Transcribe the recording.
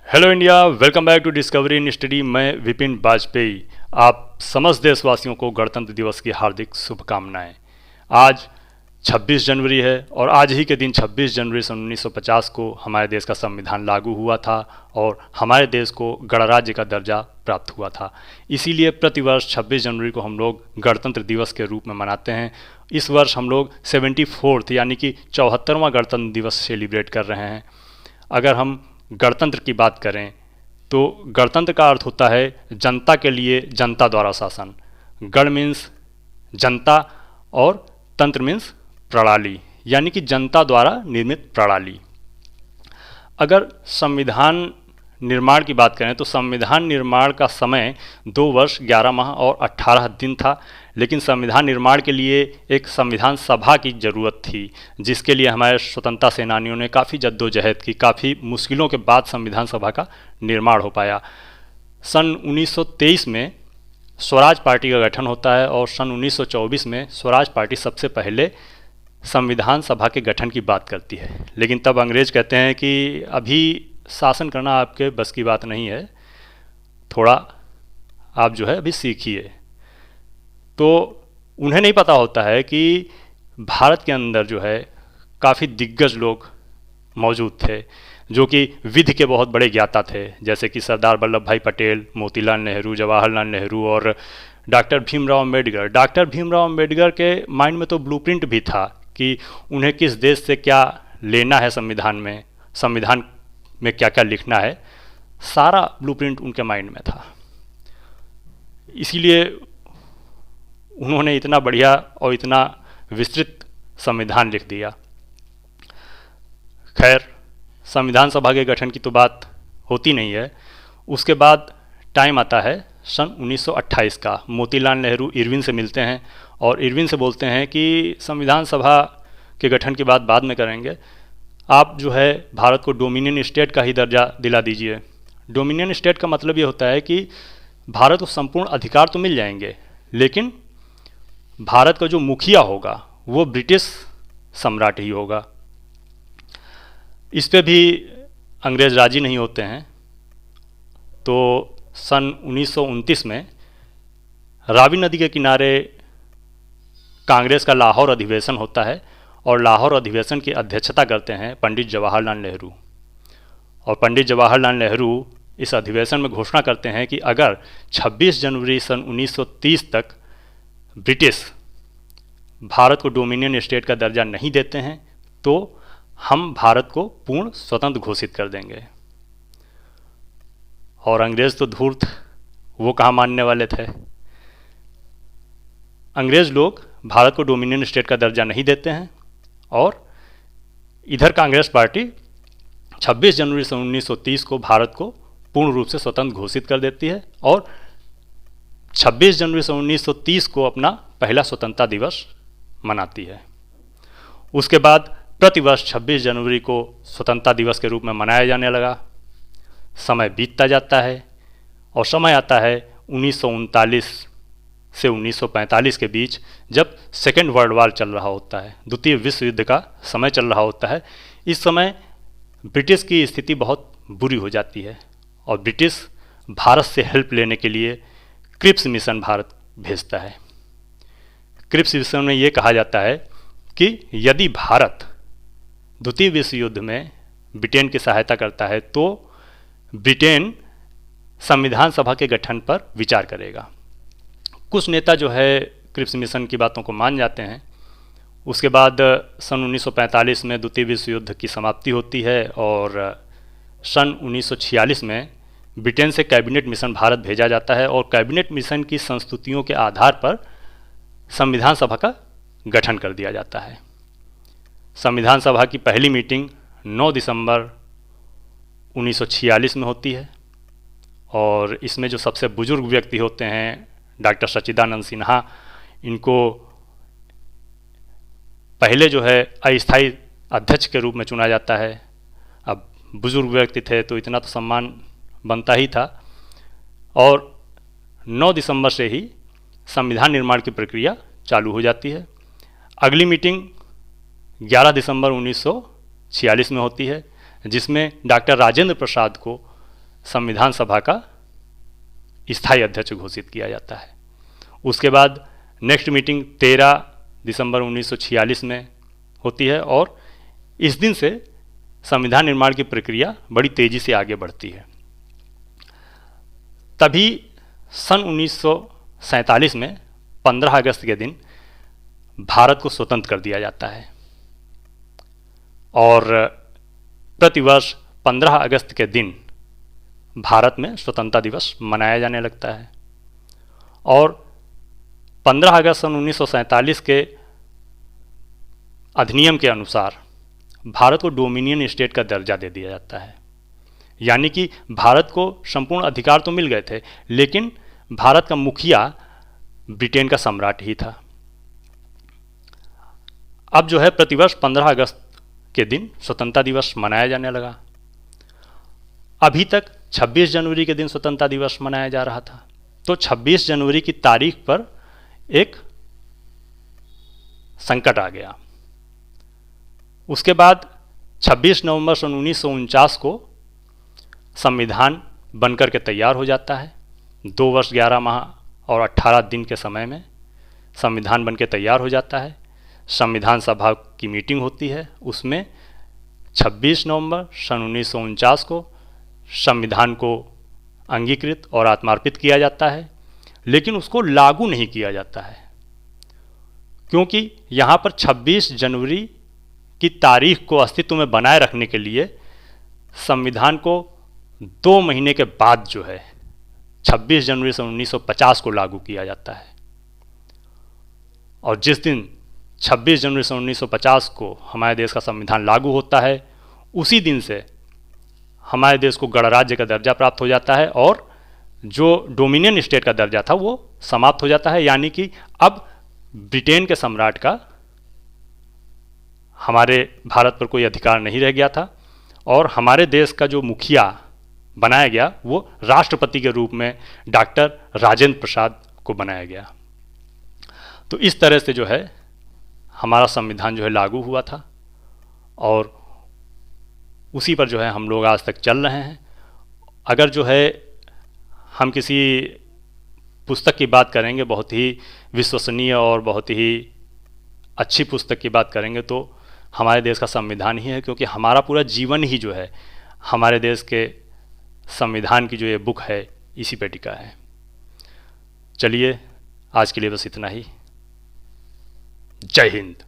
Hello India, welcome back to discovery in study. मैं विपिन वाजपेयी। आप समस्त देशवासियों को गणतंत्र दिवस की हार्दिक शुभकामनाएं। आज 26 जनवरी है और आज ही के दिन 26 जनवरी सन 1950 को हमारे देश का संविधान लागू हुआ था और हमारे देश को गणराज्य का दर्जा प्राप्त हुआ था। इसीलिए प्रतिवर्ष 26 जनवरी को हम लोग गणतंत्र दिवस के रूप में मनाते हैं। इस वर्ष हम लोग 74th यानी कि 74वां गणतंत्र दिवस सेलिब्रेट कर रहे हैं। अगर हम गणतंत्र की बात करें तो गणतंत्र का अर्थ होता है जनता के लिए जनता द्वारा शासन। गण मीन्स जनता और तंत्र मीन्स प्रणाली, यानी कि जनता द्वारा निर्मित प्रणाली। अगर संविधान निर्माण की बात करें तो संविधान निर्माण का समय 2 वर्ष 11 माह और 18 दिन था, लेकिन संविधान निर्माण के लिए एक संविधान सभा की ज़रूरत थी, जिसके लिए हमारे स्वतंत्रता सेनानियों ने काफ़ी जद्दोजहद की। काफ़ी मुश्किलों के बाद संविधान सभा का निर्माण हो पाया। सन 1923 में स्वराज पार्टी का गठन होता है और सन 1924 में स्वराज पार्टी सबसे पहले संविधान सभा के गठन की बात करती है। लेकिन तब अंग्रेज कहते हैं कि अभी शासन करना आपके बस की बात नहीं है, थोड़ा आप जो है अभी सीखिए। तो उन्हें नहीं पता होता है कि भारत के अंदर जो है काफ़ी दिग्गज लोग मौजूद थे जो कि विधि के बहुत बड़े ज्ञाता थे, जैसे कि सरदार वल्लभ भाई पटेल, मोतीलाल नेहरू, जवाहरलाल नेहरू और डॉक्टर भीमराव अम्बेडकर। डॉक्टर भीमराव अम्बेडकर के माइंड में तो ब्लूप्रिंट भी था कि उन्हें किस देश से क्या लेना है, संविधान में क्या क्या लिखना है, सारा ब्लूप्रिंट उनके माइंड में था। इसीलिए उन्होंने इतना बढ़िया और इतना विस्तृत संविधान लिख दिया। खैर, संविधान सभा के गठन की तो बात होती नहीं है। उसके बाद टाइम आता है सन 1928 का। मोतीलाल नेहरू इरविन से मिलते हैं और इरविन से बोलते हैं कि संविधान सभा के गठन की बात बाद में करेंगे, आप जो है भारत को डोमिनियन स्टेट का ही दर्जा दिला दीजिए। डोमिनियन स्टेट का मतलब ये होता है कि भारत को संपूर्ण अधिकार तो मिल जाएंगे, लेकिन भारत का जो मुखिया होगा वो ब्रिटिश सम्राट ही होगा। इस पे भी अंग्रेज राजी नहीं होते हैं। तो सन 1929 में रावी नदी के किनारे कांग्रेस का लाहौर अधिवेशन होता है और लाहौर अधिवेशन की अध्यक्षता करते हैं पंडित जवाहरलाल नेहरू। और पंडित जवाहरलाल नेहरू इस अधिवेशन में घोषणा करते हैं कि अगर 26 जनवरी सन 1930 तक ब्रिटिश भारत को डोमिनियन स्टेट का दर्जा नहीं देते हैं तो हम भारत को पूर्ण स्वतंत्र घोषित कर देंगे। और अंग्रेज तो धूर्त, वो कहाँ मानने वाले थे। अंग्रेज लोग भारत को डोमिनियन स्टेट का दर्जा नहीं देते हैं और इधर कांग्रेस पार्टी 26 जनवरी सन 1930 को भारत को पूर्ण रूप से स्वतंत्र घोषित कर देती है और 26 जनवरी सन 1930 को अपना पहला स्वतंत्रता दिवस मनाती है। उसके बाद प्रतिवर्ष 26 जनवरी को स्वतंत्रता दिवस के रूप में मनाया जाने लगा। समय बीतता जाता है और समय आता है 1939 से 1945 के बीच, जब सेकेंड वर्ल्ड वार चल रहा होता है, द्वितीय विश्व युद्ध का समय चल रहा होता है। इस समय ब्रिटिश की स्थिति बहुत बुरी हो जाती है और ब्रिटिश भारत से हेल्प लेने के लिए क्रिप्स मिशन भारत भेजता है। क्रिप्स मिशन में ये कहा जाता है कि यदि भारत द्वितीय विश्व युद्ध में ब्रिटेन की सहायता करता है तो ब्रिटेन संविधान सभा के गठन पर विचार करेगा। कुछ नेता जो है क्रिप्स मिशन की बातों को मान जाते हैं। उसके बाद सन 1945 में द्वितीय विश्व युद्ध की समाप्ति होती है और सन 1946 में ब्रिटेन से कैबिनेट मिशन भारत भेजा जाता है और कैबिनेट मिशन की संस्तुतियों के आधार पर संविधान सभा का गठन कर दिया जाता है। संविधान सभा की पहली मीटिंग 9 दिसंबर 1946 में होती है और इसमें जो सबसे बुजुर्ग व्यक्ति होते हैं डॉक्टर सच्चिदानंद सिन्हा, इनको पहले जो है अस्थायी अध्यक्ष के रूप में चुना जाता है। अब बुजुर्ग व्यक्ति थे तो इतना तो सम्मान बनता ही था और 9 दिसंबर से ही संविधान निर्माण की प्रक्रिया चालू हो जाती है। अगली मीटिंग 11 दिसंबर 1946 में होती है, जिसमें डॉक्टर राजेंद्र प्रसाद को संविधान सभा का स्थायी अध्यक्ष घोषित किया जाता है। उसके बाद नेक्स्ट मीटिंग 13 दिसंबर 1946 में होती है और इस दिन से संविधान निर्माण की प्रक्रिया बड़ी तेजी से आगे बढ़ती है। तभी सन 1947 में 15 अगस्त के दिन भारत को स्वतंत्र कर दिया जाता है और प्रतिवर्ष 15 अगस्त के दिन भारत में स्वतंत्रता दिवस मनाया जाने लगता है और 15 अगस्त सन 1947 के अधिनियम के अनुसार भारत को डोमिनियन स्टेट का दर्जा दे दिया जाता है। यानी कि भारत को संपूर्ण अधिकार तो मिल गए थे, लेकिन भारत का मुखिया ब्रिटेन का सम्राट ही था। अब जो है प्रतिवर्ष 15 अगस्त के दिन स्वतंत्रता दिवस मनाया जाने लगा। अभी तक 26 जनवरी के दिन स्वतंत्रता दिवस मनाया जा रहा था। तो 26 जनवरी की तारीख पर एक संकट आ गया। उसके बाद 26 नवंबर सन 1949 को संविधान बनकर के तैयार हो जाता है। 2 वर्ष 11 माह और 18 दिन के समय में संविधान बनकर तैयार हो जाता है। संविधान सभा की मीटिंग होती है, उसमें 26 नवंबर सन 1949 को संविधान को अंगीकृत और आत्मार्पित किया जाता है, लेकिन उसको लागू नहीं किया जाता है, क्योंकि यहाँ पर 26 जनवरी की तारीख को अस्तित्व में बनाए रखने के लिए संविधान को 2 महीने के बाद जो है 26 जनवरी सन 1950 को लागू किया जाता है। और जिस दिन 26 जनवरी सन 1950 को हमारे देश का संविधान लागू होता है, उसी दिन से हमारे देश को गणराज्य का दर्जा प्राप्त हो जाता है और जो डोमिनियन स्टेट का दर्जा था वो समाप्त हो जाता है। यानी कि अब ब्रिटेन के सम्राट का हमारे भारत पर कोई अधिकार नहीं रह गया था और हमारे देश का जो मुखिया बनाया गया वो राष्ट्रपति के रूप में डॉक्टर राजेंद्र प्रसाद को बनाया गया। तो इस तरह से जो है हमारा संविधान जो है लागू हुआ था और उसी पर जो है हम लोग आज तक चल रहे हैं। अगर जो है हम किसी पुस्तक की बात करेंगे, बहुत ही विश्वसनीय और बहुत ही अच्छी पुस्तक की बात करेंगे, तो हमारे देश का संविधान ही है, क्योंकि हमारा पूरा जीवन ही जो है हमारे देश के संविधान की जो ये बुक है इसी पे टिका है। चलिए आज के लिए बस इतना ही। जय हिंद।